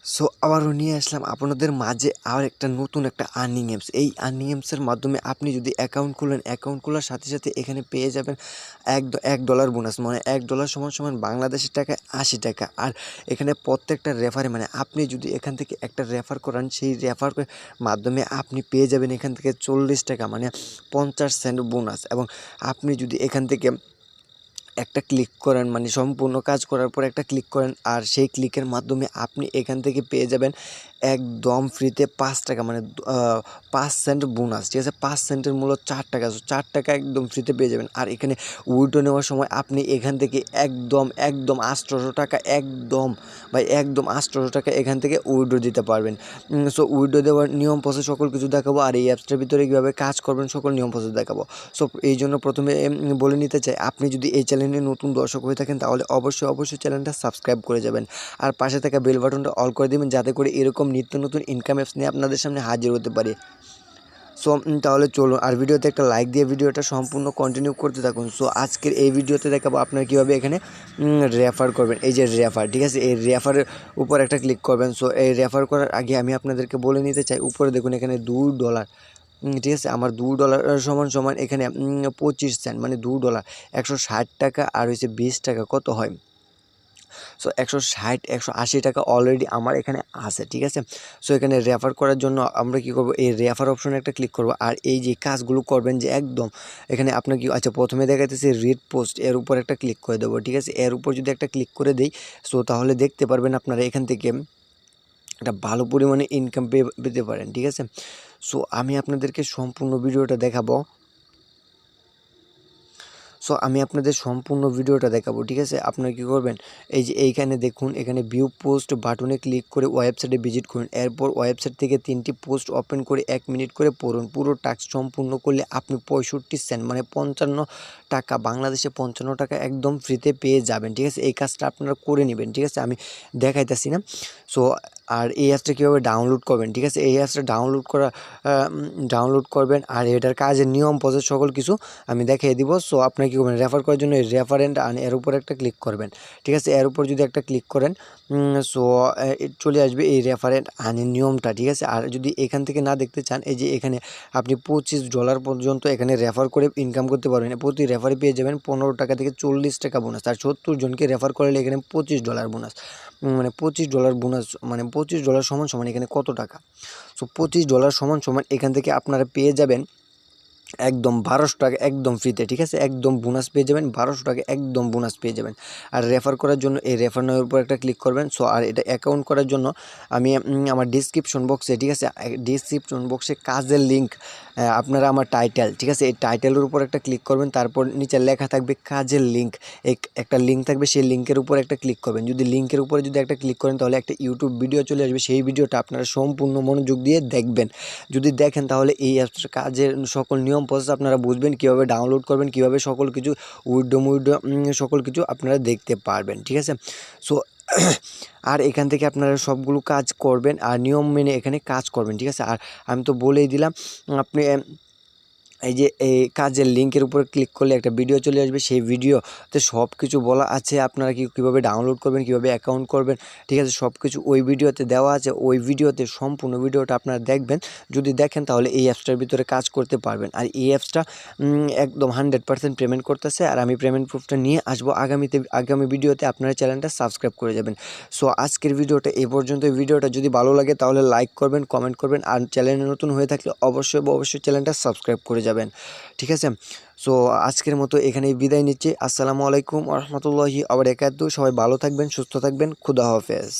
So আবারও নিয়ে আসলাম আপনাদের মাঝে আর একটা নতুন একটা আর্নিং অ্যাপস। এই আর্নিং অ্যাপসের মাধ্যমে আপনি যদি অ্যাকাউন্ট খুলেন, অ্যাকাউন্ট খোলার সাথে সাথে এখানে পেয়ে যাবেন $1 বোনাস, মানে $1 সমান সমান বাংলাদেশের টাকায় 80 টাকা। আর এখানে প্রত্যেকটা রেফারে, মানে আপনি যদি এখান থেকে একটা রেফার করান, সেই রেফার মাধ্যমে আপনি পেয়ে যাবেন এখান থেকে 40 টাকা, মানে 50 সেন্ট বোনাস। এবং আপনি যদি এখান থেকে একটা ক্লিক করেন, মানে সম্পূর্ণ কাজ করার পর একটা ক্লিক করেন, আর সেই ক্লিকের মাধ্যমে আপনি এখান থেকে পেয়ে যাবেন একদম ফ্রিতে 5 টাকা, মানে 5 সেন্ট বোনাস। ঠিক আছে, 5 সেন্টের মূল্য 4 টাকা, 4 টাকা একদম ফ্রিতে পেয়ে যাবেন। আর এখানে উইথড্র নেওয়ার সময় আপনি এখান থেকে একদম একদম 800 টাকা, একদম 800 টাকা এখান থেকে উইথড্র দিতে পারবেন। সো উইথড্র দেওয়ার নিয়ম প্রসেস সকল কিছু দেখাবো, আর এই অ্যাপসটার ভিতরে কীভাবে কাজ করবেন সকল নিয়ম প্রসেস দেখাবো। সো এই জন্য প্রথমে বলে নিতে চাই, আপনি যদি এই চ্যানেলে নতুন দর্শক হয়ে থাকেন তাহলে অবশ্যই চ্যানেলটা সাবস্ক্রাইব করে যাবেন, আর পাশে থাকা বেল বাটনটা অল করে দেবেন, যাতে করে এরকম নিত্য নতুন ইনকাম অ্যাপস নিয়ে আপনাদের সামনে হাজির হতে পারি। সো তাহলে চলুন, আর ভিডিওতে একটা লাইক দিয়ে ভিডিওটা সম্পূর্ণ কন্টিনিউ করতে থাকুন। সো আজকের এই ভিডিওতে দেখাবো আপনারা কীভাবে এখানে রেফার করবেন। এই যে রেফার, ঠিক আছে, এই রেফারের উপর একটা ক্লিক করবেন। সো এই রেফার করার আগে আমি আপনাদেরকে বলে নিতে চাই, উপরে দেখুন এখানে $2, ঠিক আছে, আমার $2 সমান সমান এখানে 25 সেন্ট, মানে $2 160 টাকা, আর হচ্ছে 20 টাকা কত হয়। সো 160 180 টাকা অলরেডি আমার এখানে আছে, ঠিক আছে। সো এখানে রেফার করার জন্য আমরা কি করব, এই রেফার অপশনে একটা ক্লিক করব, আর এই যে কাজগুলো করবেন যে একদম এখানে আপনার কি, আচ্ছা প্রথমে দেখাইতেছে রিড পোস্ট, এর উপর একটা ক্লিক করে দেবো, ঠিক আছে। এর উপর যদি একটা ক্লিক করে দেই, সো তাহলে দেখতে পারবেন আপনারা এখান থেকে একটা ভালো পরিমাণে ইনকাম পেতে পারেন, ঠিক আছে। সো আমি আপনাদেরকে সম্পূর্ণ ভিডিওটা দেখাবো। সো আমি আপনাদের সম্পূর্ণ ভিডিওটা দেখাবো, ঠিক আছে। আপনারা কী করবেন, এই যে এইখানে দেখুন, এখানে ভিউ পোস্ট বাটনে ক্লিক করে ওয়েবসাইটে ভিজিট করুন। এরপর ওয়েবসাইট থেকে 3টি পোস্ট ওপেন করে 1 মিনিট করে পড়ুন। পুরো টাস্ক সম্পূর্ণ করলে আপনি 65 সেন্ট, মানে 55 টাকা, বাংলাদেশে 55 টাকা একদম ফ্রিতে পেয়ে যাবেন, ঠিক আছে। এই কাজটা আপনারা করে নেবেন, ঠিক আছে, আমি দেখাইতেছি না। সো আর এই অ্যাপসটা কীভাবে ডাউনলোড করবেন, ঠিক আছে, এই অ্যাপসটা ডাউনলোড করবেন, আর এটার কাজের নিয়ম প্রসেস সকল কিছু আমি দেখিয়ে দিব। সো আপনি কী করবেন, রেফার করার জন্য রেফারেন্ট আন এর উপর একটা ক্লিক করবেন, ঠিক আছে। এর উপর যদি একটা ক্লিক করেন, সো চলে আসবে এই রেফারেন্ট আনের নিয়মটা, ঠিক আছে। আর যদি এখান থেকে না দেখতে চান, এই যে এখানে আপনি $25 পর্যন্ত এখানে রেফার করে ইনকাম করতে পারবেন। প্রতি রেফারে পেয়ে যাবেন 15 টাকা থেকে 40 টাকা বোনাস, আর 70 জনকে রেফার করলে এখানে $25 বোনাস, মানে $25 বোনাস, মানে $25 সমান সমান এখানে কত টাকা। সো $25 সমান সমান এখান থেকে আপনারা পেয়ে যাবেন একদম 1200 টাকা একদম ফ্রিতে, ঠিক আছে। একদম বোনাস পেয়ে যাবেন 1200 টাকা, একদম বোনাস পেয়ে যাবেন। আর রেফার করার জন্য এই রেফার নামের উপর একটা ক্লিক করবেন। সো আর এটা অ্যাকাউন্ট করার জন্য আমি আমার ডিসক্রিপশন বক্সে, ঠিক আছে, ডিসক্রিপশন বক্সে কাজের লিঙ্ক, আপনারা আমার টাইটেল, ঠিক আছে, এই টাইটেলের উপর একটা ক্লিক করবেন, তারপর নিচে লেখা থাকবে কাজের লিঙ্ক, একটা লিঙ্ক থাকবে, সেই লিঙ্কের উপর একটা ক্লিক করবেন। যদি লিঙ্কের উপরে যদি একটা ক্লিক করেন তাহলে একটা ইউটিউব ভিডিও চলে আসবে, সেই ভিডিওটা আপনারা সম্পূর্ণ মনোযোগ দিয়ে দেখবেন। যদি দেখেন তাহলে এই অ্যাপসটার কাজের সকল নিয়ম প্রসেস আপনারা বুঝবেন, কীভাবে ডাউনলোড করবেন, কীভাবে সকল কিছু উইথড্র সকল কিছু আপনারা দেখতে পারবেন, ঠিক আছে। সো আর এখান থেকে আপনারা সবগুলো কাজ করবেন, আর নিয়ম মেনে এখানে কাজ করবেন, ঠিক আছে। আর আমি তো বলেই দিলাম, আপনি এই যে এই কাজের লিঙ্কের উপর ক্লিক করলে একটা ভিডিও চলে আসবে, সেই ভিডিওতে সব কিছু বলা আছে, আপনারা কীভাবে ডাউনলোড করবেন, কীভাবে অ্যাকাউন্ট করবেন, ঠিক আছে, সব কিছু ওই ভিডিওতে দেওয়া আছে। ওই ভিডিওতে সম্পূর্ণ ভিডিওটা আপনারা দেখবেন, যদি দেখেন তাহলে এই অ্যাপসটার ভিতরে কাজ করতে পারবেন। আর এই অ্যাপসটা একদম 100% পেমেন্ট করতেছে, আর আমি পেমেন্ট প্রুফটা নিয়ে আসবো আগামী ভিডিওতে। আপনারা চ্যানেলটা সাবস্ক্রাইব করে যাবেন। সো আজকের ভিডিওটা এ পর্যন্ত। ভিডিওটা যদি ভালো লাগে তাহলে লাইক করবেন, কমেন্ট করবেন, আর চ্যানেলে নতুন হয়ে থাকলে অবশ্যই চ্যানেলটা সাবস্ক্রাইব করে যাবেন, ঠিক আছে। সো আজকের মতো এখানেই বিদায় নিচ্ছি। আসসালামু আলাইকুম ওয়া রাহমাতুল্লাহি ওয়া বারাকাতুহু। সবাই ভালো থাকবেন, সুস্থ থাকবেন, খুদা হাফেজ।